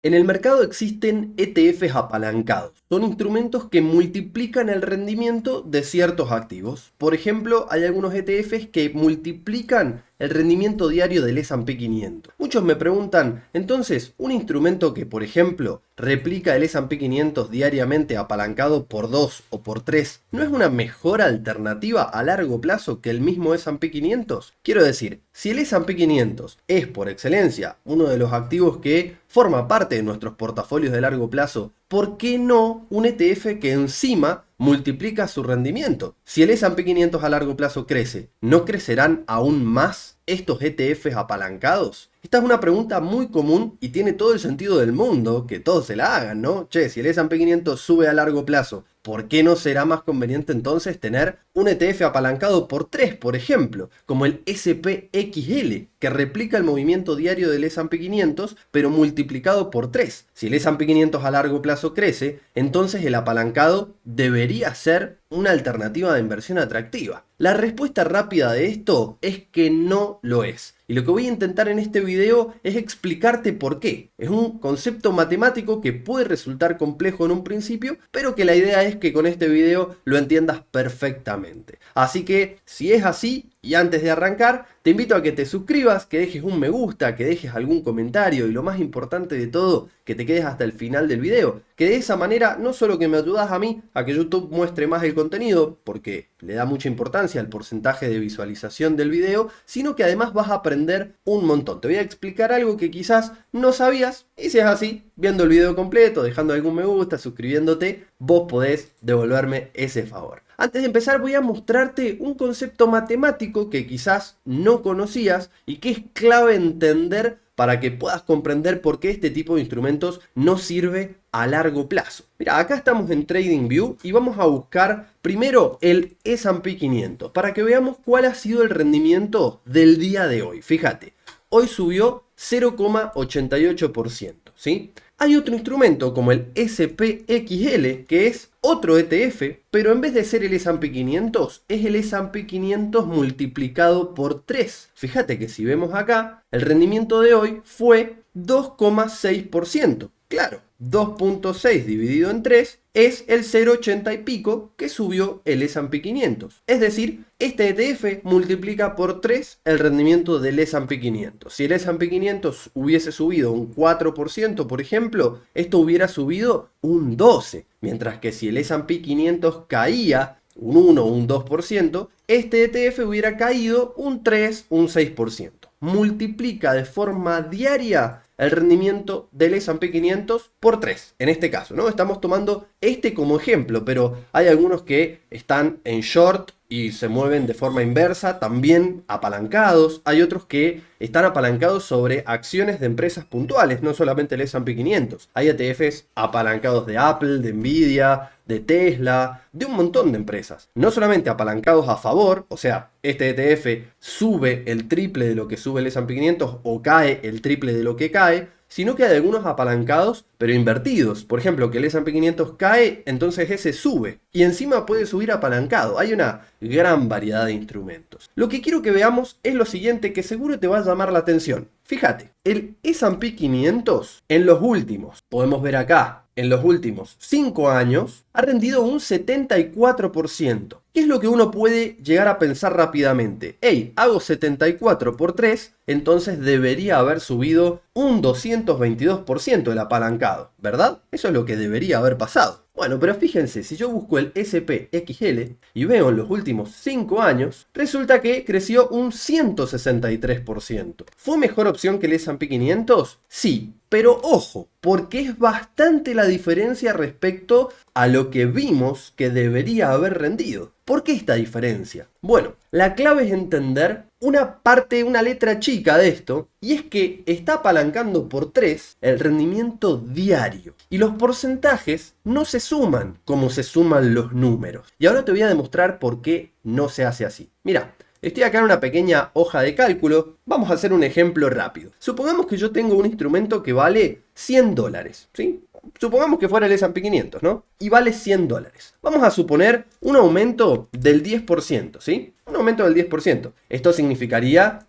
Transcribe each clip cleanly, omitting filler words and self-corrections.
En el mercado existen ETFs apalancados. Son instrumentos que multiplican el rendimiento de ciertos activos. Por ejemplo, hay algunos ETFs que multiplican el rendimiento diario del S&P 500. Muchos me preguntan, entonces, un instrumento que, por ejemplo, replica el S&P 500 diariamente apalancado por 2 o por 3, ¿no es una mejor alternativa a largo plazo que el mismo S&P 500? Quiero decir, si el S&P 500 es por excelencia uno de los activos que forma parte de nuestros portafolios de largo plazo, ¿por qué no un ETF que encima multiplica su rendimiento? Si el S&P 500 a largo plazo crece, ¿no crecerán aún más estos ETFs apalancados? Esta es una pregunta muy común y tiene todo el sentido del mundo que todos se la hagan, ¿no? Che, si el S&P 500 sube a largo plazo, ¿por qué no será más conveniente entonces tener un ETF apalancado por 3, por ejemplo, como el SPXL, que replica el movimiento diario del S&P 500, pero multiplicado por 3? Si el S&P 500 a largo plazo crece, entonces el apalancado debería ser una alternativa de inversión atractiva. La respuesta rápida de esto es que no lo es. Y lo que voy a intentar en este video es explicarte por qué. Es un concepto matemático que puede resultar complejo en un principio, pero que la idea es que con este video lo entiendas perfectamente. Así que, si es así, y antes de arrancar, te invito a que te suscribas, que dejes un me gusta, que dejes algún comentario y lo más importante de todo, que te quedes hasta el final del video. Que de esa manera no solo que me ayudas a mí a que YouTube muestre más el contenido, porque le da mucha importancia al porcentaje de visualización del video, sino que además vas a aprender un montón. Te voy a explicar algo que quizás no sabías, y si es así, viendo el video completo, dejando algún me gusta, suscribiéndote, vos podés devolverme ese favor. Antes de empezar voy a mostrarte un concepto matemático que quizás no conocías y que es clave entender para que puedas comprender por qué este tipo de instrumentos no sirve a largo plazo. Mira, acá estamos en TradingView y vamos a buscar primero el S&P 500 para que veamos cuál ha sido el rendimiento del día de hoy. Fíjate, hoy subió 0,88%, ¿sí? Hay otro instrumento como el SPXL, que es otro ETF, pero en vez de ser el S&P 500, es el S&P 500 multiplicado por 3. Fíjate que si vemos acá, el rendimiento de hoy fue 2,6%. Claro, 2,6 dividido en 3 es el 0,80 y pico que subió el S&P 500. Es decir, este ETF multiplica por 3 el rendimiento del S&P 500. Si el S&P 500 hubiese subido un 4%, por ejemplo, esto hubiera subido un 12%. Mientras que si el S&P 500 caía un 1 o un 2%, este ETF hubiera caído un 3, un 6%. Multiplica de forma diaria el rendimiento del S&P 500 por 3, en este caso, ¿no? Estamos tomando este como ejemplo, pero hay algunos que están en short y se mueven de forma inversa, también apalancados. Hay otros que están apalancados sobre acciones de empresas puntuales, no solamente el S&P 500. Hay ETFs apalancados de Apple, de Nvidia, de Tesla, de un montón de empresas. No solamente apalancados a favor, o sea, este ETF sube el triple de lo que sube el S&P 500 o cae el triple de lo que cae, sino que hay algunos apalancados, pero invertidos. Por ejemplo, que el S&P 500 cae, entonces ese sube. Y encima puede subir apalancado. Hay una gran variedad de instrumentos. Lo que quiero que veamos es lo siguiente, que seguro te va a llamar la atención. Fíjate, el S&P 500 en los últimos, podemos ver acá, en los últimos 5 años, ha rendido un 74%. ¿Qué es lo que uno puede llegar a pensar rápidamente? Hey, hago 74 por 3, entonces debería haber subido un 222% el apalancado, ¿verdad? Eso es lo que debería haber pasado. Bueno, pero fíjense, si yo busco el SPXL y veo en los últimos 5 años, resulta que creció un 163%. ¿Fue mejor opción que el S&P 500? Sí, pero ojo, porque es bastante la diferencia respecto a lo que vimos que debería haber rendido. ¿Por qué esta diferencia? Bueno, la clave es entender una parte, una letra chica de esto, y es que está apalancando por 3 el rendimiento diario. Y los porcentajes no se suman como se suman los números. Y ahora te voy a demostrar por qué no se hace así. Mira, estoy acá en una pequeña hoja de cálculo. Vamos a hacer un ejemplo rápido. Supongamos que yo tengo un instrumento que vale $100, ¿sí? Supongamos que fuera el S&P 500, ¿no? Y vale $100. Vamos a suponer un aumento del 10%, ¿sí? Un aumento del 10%. Esto significaría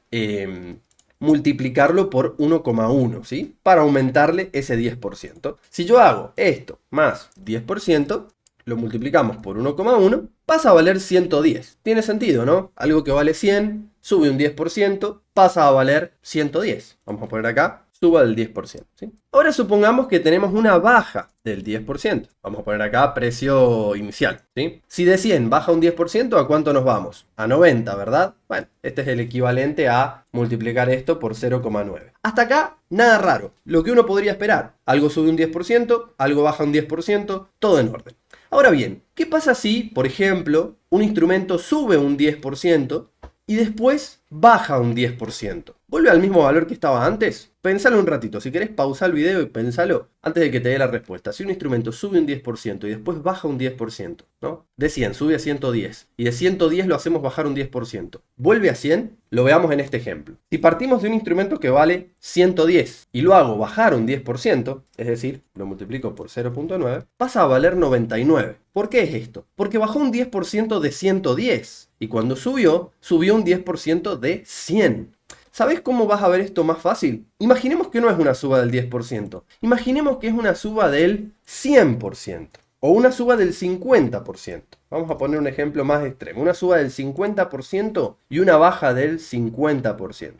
multiplicarlo por 1,1, ¿sí? Para aumentarle ese 10%. Si yo hago esto más 10%, lo multiplicamos por 1,1, pasa a valer 110. Tiene sentido, ¿no? Algo que vale 100, sube un 10%, pasa a valer 110. Vamos a poner acá, suba del 10%, ¿sí? Ahora supongamos que tenemos una baja del 10%. Vamos a poner acá precio inicial, ¿sí? Si de 100 baja un 10%, ¿a cuánto nos vamos? A 90, ¿verdad? Bueno, este es el equivalente a multiplicar esto por 0,9. Hasta acá, nada raro. Lo que uno podría esperar. Algo sube un 10%, algo baja un 10%, todo en orden. Ahora bien, ¿qué pasa si, por ejemplo, un instrumento sube un 10% y después baja un 10%? ¿Vuelve al mismo valor que estaba antes? Pensalo un ratito. Si querés, pausa el video y pensalo antes de que te dé la respuesta. Si un instrumento sube un 10% y después baja un 10%, ¿no? De 100 sube a 110 y de 110 lo hacemos bajar un 10%. ¿Vuelve a 100? Lo veamos en este ejemplo. Si partimos de un instrumento que vale 110 y lo hago bajar un 10%, es decir, lo multiplico por 0,9, pasa a valer 99. ¿Por qué es esto? Porque bajó un 10% de 110 y cuando subió un 10% de 100. ¿Sabés cómo vas a ver esto más fácil? Imaginemos que no es una suba del 10%. Imaginemos que es una suba del 100%. O una suba del 50%. Vamos a poner un ejemplo más extremo. Una suba del 50% y una baja del 50%.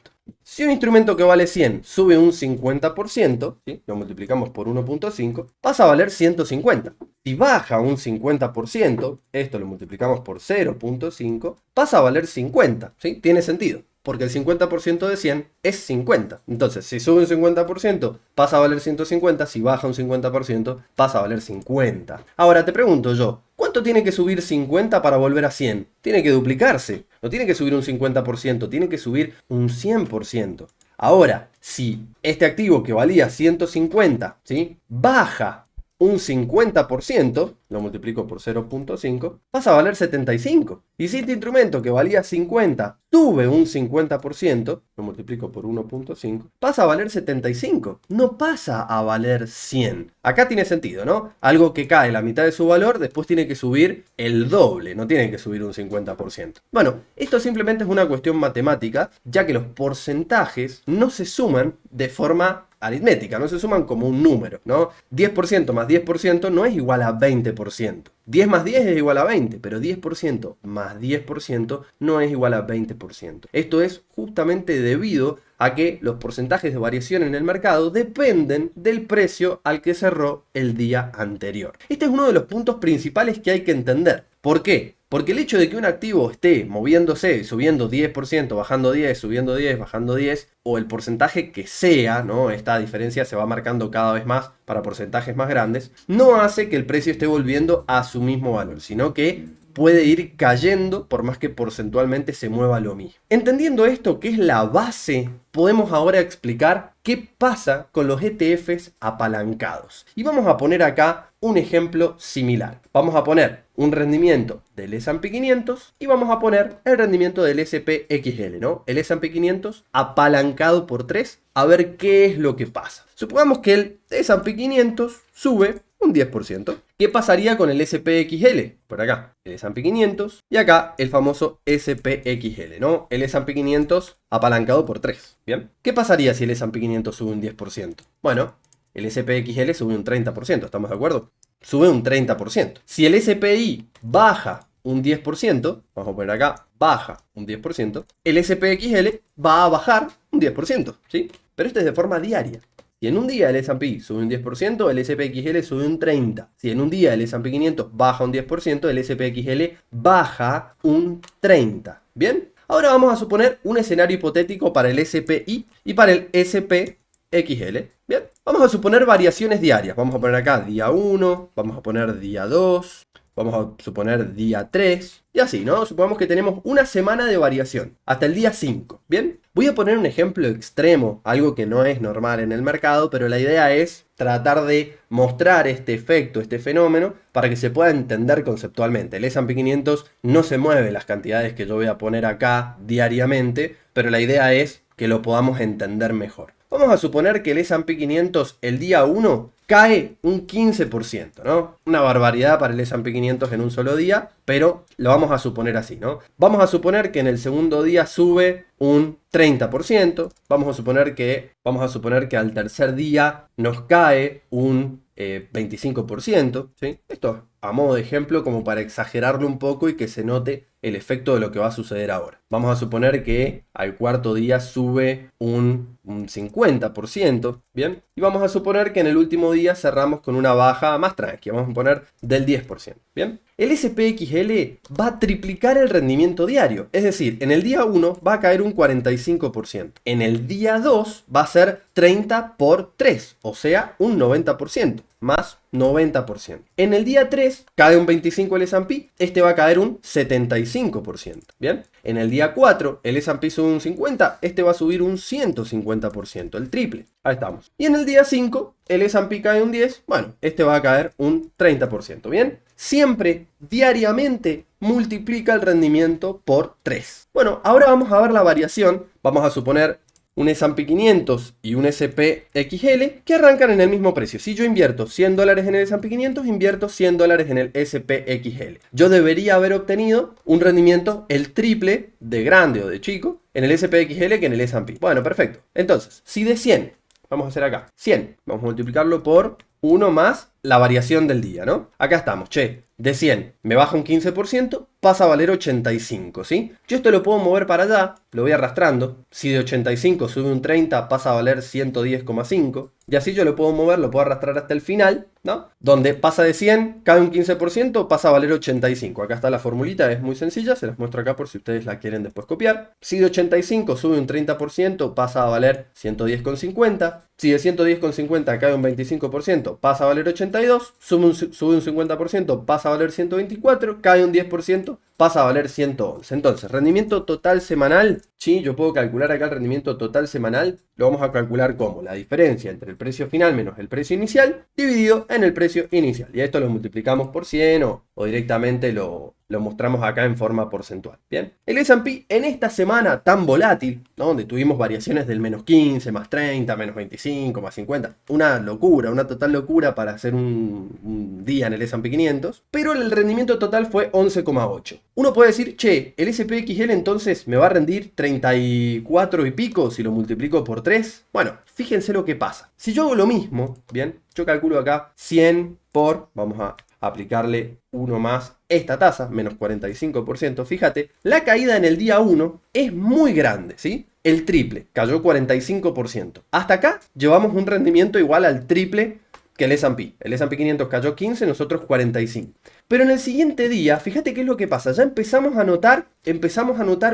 Si un instrumento que vale 100 sube un 50%, ¿sí? Lo multiplicamos por 1,5, pasa a valer 150. Si baja un 50%, esto lo multiplicamos por 0,5, pasa a valer 50. ¿Sí? Tiene sentido. Porque el 50% de 100 es 50. Entonces, si sube un 50%, pasa a valer 150. Si baja un 50%, pasa a valer 50. Ahora, te pregunto yo, ¿cuánto tiene que subir 50 para volver a 100? Tiene que duplicarse. No tiene que subir un 50%, tiene que subir un 100%. Ahora, si este activo que valía 150, ¿sí? Baja un 50%, lo multiplico por 0,5, pasa a valer 75. Y si este instrumento que valía 50 sube un 50%, lo multiplico por 1,5, pasa a valer 75. No pasa a valer 100. Acá tiene sentido, ¿no? Algo que cae la mitad de su valor, después tiene que subir el doble, no tiene que subir un 50%. Bueno, esto simplemente es una cuestión matemática, ya que los porcentajes no se suman de forma aritmética, no se suman como un número, ¿no? 10% más 10% no es igual a 20%. 10 más 10 es igual a 20, pero 10% más 10% no es igual a 20%. Esto es justamente debido a que los porcentajes de variación en el mercado dependen del precio al que cerró el día anterior. Este es uno de los puntos principales que hay que entender. ¿Por qué? Porque el hecho de que un activo esté moviéndose, subiendo 10%, bajando 10, subiendo 10, bajando 10, o el porcentaje que sea, ¿no? Esta diferencia se va marcando cada vez más para porcentajes más grandes, no hace que el precio esté volviendo a su mismo valor, sino que puede ir cayendo por más que porcentualmente se mueva lo mismo. Entendiendo esto, que es la base, podemos ahora explicar qué pasa con los ETFs apalancados. Y vamos a poner acá un ejemplo similar. Vamos a poner un rendimiento del S&P 500 y vamos a poner el rendimiento del SPXL, ¿no? El S&P 500 apalancado por 3, a ver qué es lo que pasa. Supongamos que el S&P 500 sube un 10%. ¿Qué pasaría con el SPXL? Por acá, el S&P 500 y acá el famoso SPXL, ¿no? El S&P 500 apalancado por 3, ¿bien? ¿Qué pasaría si el S&P 500 sube un 10%? Bueno, el SPXL sube un 30%, ¿estamos de acuerdo? Sube un 30%. Si el SPI baja un 10%, vamos a poner acá, baja un 10%, el SPXL va a bajar un 10%, ¿sí? Pero esto es de forma diaria. Si en un día el S&P sube un 10%, el SPXL sube un 30%. Si en un día el S&P 500 baja un 10%, el SPXL baja un 30%. ¿Bien? Ahora vamos a suponer un escenario hipotético para el SPI y para el SPXL. Bien, vamos a suponer variaciones diarias. Vamos a poner acá día 1, vamos a poner día 2, vamos a suponer día 3 y así, ¿no? Supongamos que tenemos una semana de variación hasta el día 5. ¿Bien? Voy a poner un ejemplo extremo, algo que no es normal en el mercado, pero la idea es tratar de mostrar este efecto, este fenómeno, para que se pueda entender conceptualmente. El S&P 500 no se mueve las cantidades que yo voy a poner acá diariamente, pero la idea es que lo podamos entender mejor. Vamos a suponer que el S&P 500 el día 1 cae un 15%, ¿no? Una barbaridad para el S&P 500 en un solo día, pero lo vamos a suponer así, ¿no? Vamos a suponer que en el segundo día sube un 30%, vamos a suponer que al tercer día nos cae un 25%, ¿sí? Esto a modo de ejemplo como para exagerarlo un poco y que se note el efecto de lo que va a suceder ahora. Vamos a suponer que al cuarto día sube un 50%, ¿bien? Y vamos a suponer que en el último día cerramos con una baja más tranquila, vamos a poner del 10%, ¿bien? El SPXL va a triplicar el rendimiento diario, es decir, en el día 1 va a caer un 45%, en el día 2 va a ser 30 por 3, o sea, un 90%, más 90%. En el día 3 cae un 25 el S&P, este va a caer un 75%, ¿bien? En el día 4 el S&P sube un 50, este va a subir un 150%, el triple. Ahí estamos. Y en el día 5 el S&P cae un 10, bueno, este va a caer un 30%, ¿bien? Siempre, diariamente, multiplica el rendimiento por 3. Bueno, ahora vamos a ver la variación. Vamos a suponer un S&P 500 y un SPXL que arrancan en el mismo precio. Si yo invierto $100 en el S&P 500, invierto $100 en el SPXL. Yo debería haber obtenido un rendimiento el triple de grande o de chico en el SPXL que en el S&P. Bueno, perfecto. Entonces, si de 100, vamos a hacer acá, 100, vamos a multiplicarlo por 1 más la variación del día, ¿no? Acá estamos, che, de 100 me baja un 15%, pasa a valer 85, ¿sí? Yo esto lo puedo mover para allá, lo voy arrastrando. Si de 85 sube un 30, pasa a valer 110,5. Y así yo lo puedo mover, lo puedo arrastrar hasta el final, ¿no? Donde pasa de 100, cae un 15%, pasa a valer 85. Acá está la formulita, es muy sencilla, se las muestro acá por si ustedes la quieren después copiar. Si de 85 sube un 30%, pasa a valer 110,50. Si de 110,50 cae un 25%, pasa a valer 82. Sube un 50%, pasa a valer 124. Cae un 10%, pasa a valer 111. Entonces, rendimiento total semanal, sí, yo puedo calcular acá el rendimiento total semanal. Lo vamos a calcular como la diferencia entre el precio final menos el precio inicial dividido en el precio inicial. Y a esto lo multiplicamos por 100 o directamente lo mostramos acá en forma porcentual. Bien, el S&P en esta semana tan volátil, ¿no? Donde tuvimos variaciones del menos 15, más 30, menos 25, más 50. Una locura, una total locura para hacer un día en el S&P 500. Pero el rendimiento total fue 11,8. Uno puede decir, che, el SPXL entonces me va a rendir 34 y pico si lo multiplico por 3. Bueno, fíjense lo que pasa. Si yo hago lo mismo, bien, yo calculo acá 100 por, vamos a aplicarle 1 más esta tasa, menos 45%. Fíjate, la caída en el día 1 es muy grande, ¿sí? El triple, cayó 45%. Hasta acá llevamos un rendimiento igual al triple que el S&P. El S&P 500 cayó 15, nosotros 45. Pero en el siguiente día, fíjate qué es lo que pasa. Ya empezamos a notar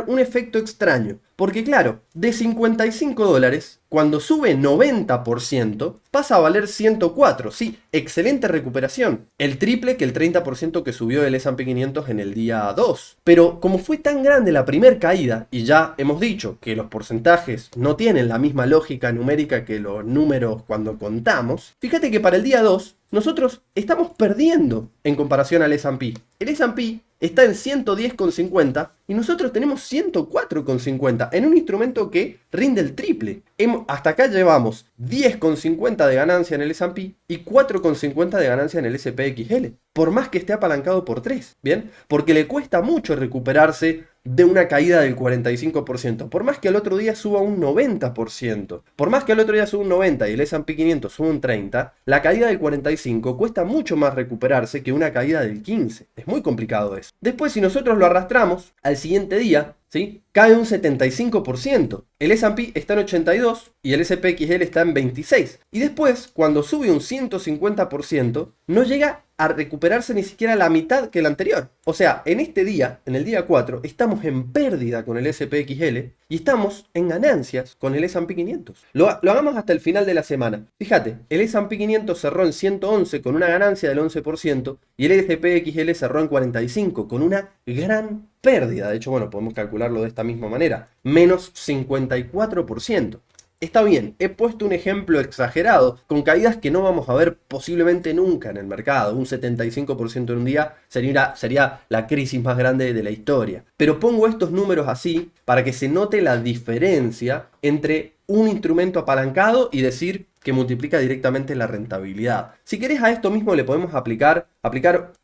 un efecto extraño. Porque claro, de $55, cuando sube 90%, pasa a valer 104. Sí, excelente recuperación. El triple que el 30% que subió el S&P 500 en el día 2. Pero como fue tan grande la primera caída, y ya hemos dicho que los porcentajes no tienen la misma lógica numérica que los números cuando contamos, fíjate que para el día 2 nosotros estamos perdiendo en comparación al S&P. El S&P está en 110,50 y nosotros tenemos 104,50 en un instrumento que rinde el triple. Hasta acá llevamos 10,50 de ganancia en el S&P y 4,50 de ganancia en el SPXL. Por más que esté apalancado por 3, ¿bien? Porque le cuesta mucho recuperarse de una caída del 45%. Por más que al otro día suba un 90%. Por más que al otro día suba un 90% y el S&P 500 suba un 30%, la caída del 45% cuesta mucho más recuperarse que una caída del 15%. Es muy complicado eso. Después, si nosotros lo arrastramos al siguiente día, ¿sí? Cae un 75%. El S&P está en 82 y el SPXL está en 26. Y después, cuando sube un 150%, no llega a recuperarse ni siquiera la mitad que el anterior. O sea, en este día, en el día 4, estamos en pérdida con el SPXL y estamos en ganancias con el S&P 500. Lo hagamos hasta el final de la semana. Fíjate, el S&P 500 cerró en 111 con una ganancia del 11% y el SPXL cerró en 45 con una gran pérdida. De hecho, bueno, podemos calcularlo de esta misma manera. Menos 54%. Está bien, he puesto un ejemplo exagerado, con caídas que no vamos a ver posiblemente nunca en el mercado. Un 75% en un día sería la crisis más grande de la historia. Pero pongo estos números así para que se note la diferencia entre un instrumento apalancado y decir que multiplica directamente la rentabilidad. Si querés, a esto mismo le podemos aplicar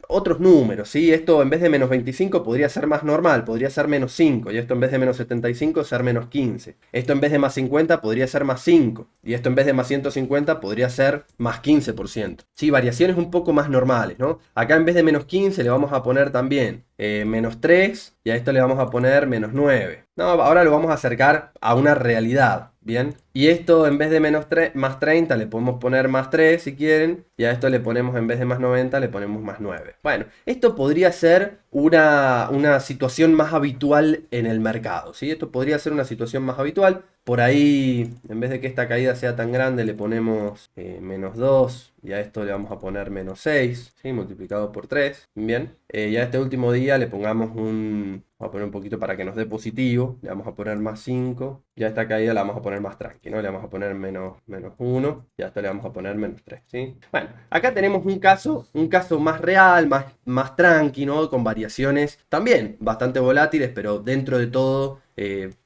otros números, ¿sí? Esto en vez de menos 25 podría ser más normal, podría ser menos 5, y esto en vez de menos 75 ser menos 15. Esto en vez de más 50 podría ser más 5, y esto en vez de más 150 podría ser más 15%. Sí, variaciones un poco más normales, ¿no? Acá en vez de menos 15 le vamos a poner también menos 3, y a esto le vamos a poner menos 9. No, ahora lo vamos a acercar a una realidad, ¿bien? Y esto en vez de más 30 le podemos poner más 3 si quieren, y a esto le ponemos en vez de más 90 le ponemos más 9. Bueno, esto podría ser una situación más habitual en el mercado, ¿sí? Esto podría ser una situación más habitual. Por ahí, en vez de que esta caída sea tan grande, le ponemos menos 2, y a esto le vamos a poner menos 6, ¿sí? Multiplicado por 3, bien. Y a este último día le pongamos vamos a poner un poquito para que nos dé positivo, le vamos a poner más 5, y a esta caída la vamos a poner más tranqui, ¿no? Le vamos a poner menos 1, y a esto le vamos a poner menos 3, ¿sí? Bueno, acá tenemos un caso más real, más tranqui, ¿no? Con variaciones también bastante volátiles, pero dentro de todo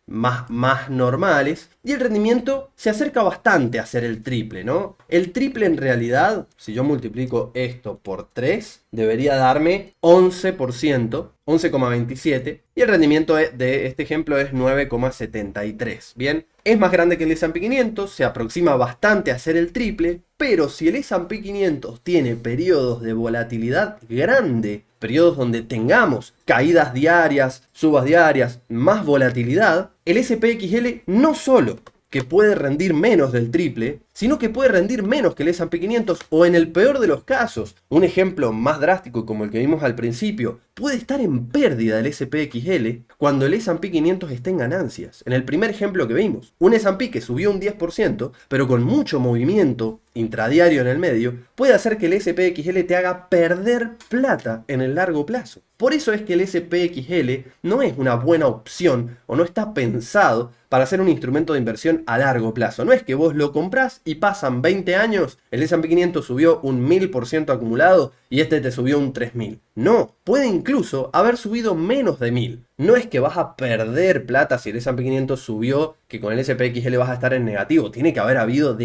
más normales, y el rendimiento se acerca bastante a ser el triple, ¿no? El triple en realidad, si yo multiplico esto por 3, debería darme 11%, 11,27, y el rendimiento de este ejemplo es 9,73, ¿bien? Es más grande que el S&P 500, se aproxima bastante a ser el triple, pero si el S&P 500 tiene periodos de volatilidad grande, periodos donde tengamos caídas diarias, subas diarias, más volatilidad, el SPXL no solo que puede rendir menos del triple, sino que puede rendir menos que el S&P 500, o en el peor de los casos, un ejemplo más drástico como el que vimos al principio, puede estar en pérdida el SPXL cuando el S&P 500 esté en ganancias. En el primer ejemplo que vimos, un S&P que subió un 10%, pero con mucho movimiento intradiario en el medio, puede hacer que el SPXL te haga perder plata en el largo plazo. Por eso es que el SPXL no es una buena opción, o no está pensado para ser un instrumento de inversión a largo plazo. No es que vos lo comprás y pasan 20 años, el S&P 500 subió un 1000% acumulado y este te subió un 3000. No, puede incluso haber subido menos de 1000. No es que vas a perder plata si el S&P 500 subió, que con el SPXL vas a estar en negativo. Tiene que haber habido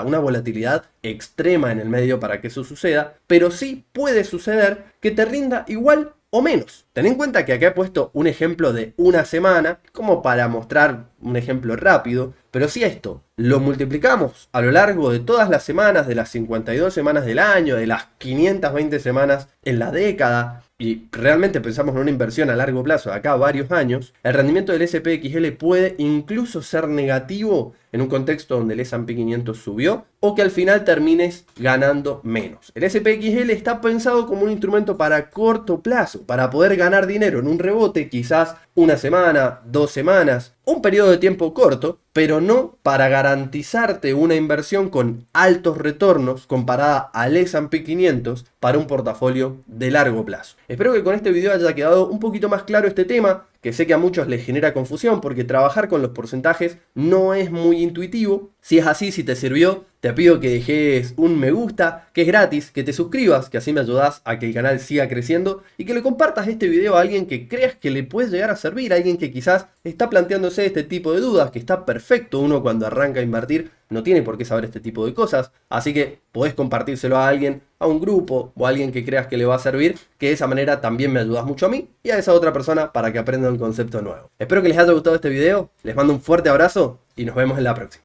una volatilidad extrema en el medio para que eso suceda, pero sí puede suceder que te rinda igual o menos. Ten en cuenta que acá he puesto un ejemplo de una semana, como para mostrar un ejemplo rápido, pero si esto lo multiplicamos a lo largo de todas las semanas, de las 52 semanas del año, de las 520 semanas en la década, y realmente pensamos en una inversión a largo plazo de acá a varios años, el rendimiento del SPXL puede incluso ser negativo en un contexto donde el S&P 500 subió, o que al final termines ganando menos. El SPXL está pensado como un instrumento para corto plazo, para poder ganar dinero en un rebote, quizás una semana, 2 semanas, un periodo de tiempo corto, pero no para garantizarte una inversión con altos retornos comparada al S&P 500 para un portafolio de largo plazo. Espero que con este video haya quedado un poquito más claro este tema, que sé que a muchos les genera confusión porque trabajar con los porcentajes no es muy intuitivo. Si es así, si te sirvió, te pido que dejes un me gusta, que es gratis, que te suscribas, que así me ayudas a que el canal siga creciendo, y que le compartas este video a alguien que creas que le puede llegar a servir, a alguien que quizás está planteándose este tipo de dudas, que está perfecto. Uno cuando arranca a invertir no tiene por qué saber este tipo de cosas, así que podés compartírselo a alguien, a un grupo o a alguien que creas que le va a servir, que de esa manera también me ayudas mucho a mí y a esa otra persona para que aprenda un concepto nuevo. Espero que les haya gustado este video, les mando un fuerte abrazo y nos vemos en la próxima.